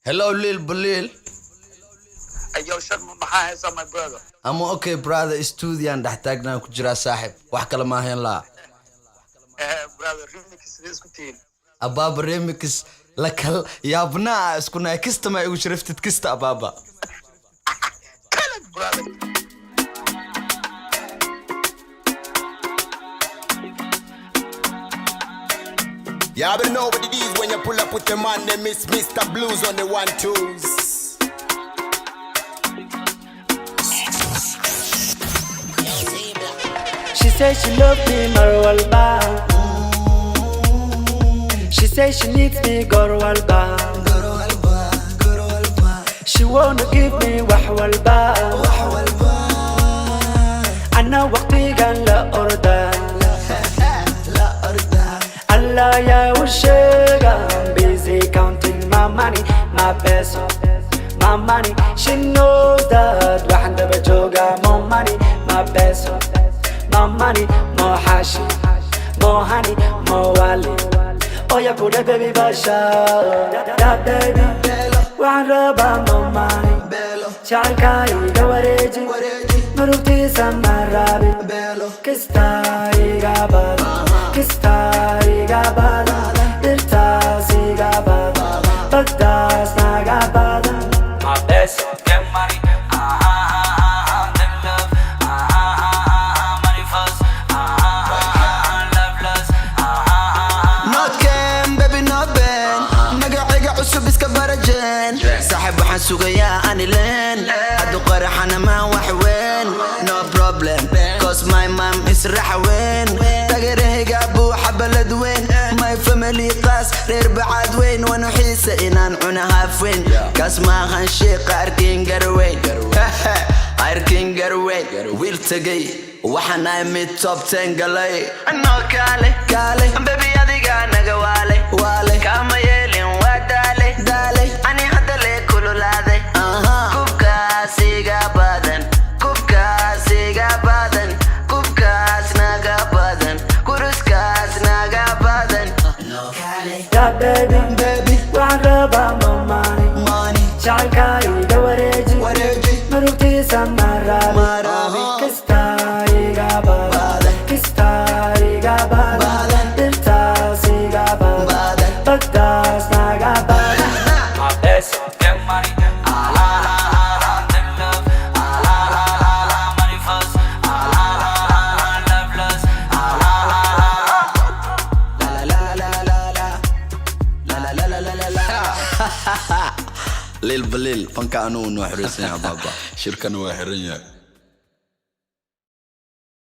Hello, Lil Balil. Hey, yo, shut my hands on my brother. I'm okay, brother. Studio and dahtagna ku jira saaxib. Wax kale ma ahayn la. Brother, remix this kutiin. Ababa remix la kal yaabna isku naakista ma igu sharaftid kista ababa. Brother. You already know what it is when you pull up with the man, they miss Mr. Blues on the 1-2s. She says she loves me, Marwalba. She says she needs me, Gorwalba. She wanna give me Wahwalba. أنا وقتي كان لا أرضى. Allah ya ushega. I'm busy counting my money, my peso, my money. She knows that وحنا بجوجا more money, my peso, my money, more hashi, more honey, more wali. Oh ya put it baby basha, that baby. وحنا ربا more money, شعركاي جواريجي, مروتي سمرابي, كستاي جابر, كستاي جابر, إرتاسي جابر, بقداس نجابر. My best, get money, then love, money first, love lost, Not Ken, baby, not Ben. نقع عصب اسكا برجين. صاحب وحن سوقيا أني لين. هادو قرح أنا ما وحوين. No problem, cause my mom is رحوين. تقره قابو حبلد وين. My family قاس رير بعاد وين. وانو حيسة إنان عنها فين. كاس ما هنشيق أركين قروين. أركين قروين. ويل تقي وحنا ميد توب 10 قلي. أنو كالي baby هذي قانا قوالي كاما يلين ودالي أني هذا لي كلو لاذي كوبكا سيغا بادن كوبكاس ناقا بادن كورسكاس ناقا بادن that baby. وحنا ربا more money, شعركاي جواريجي, مروتي سمرابي, كستاي جابر, كستاي جابر, إرتاسي جابر, بقداس نجابر. My best, get money, then love, money first, love lost, Lil Balil, fanka anu no xirisan ya baba. Shirkan waa xiran yahay.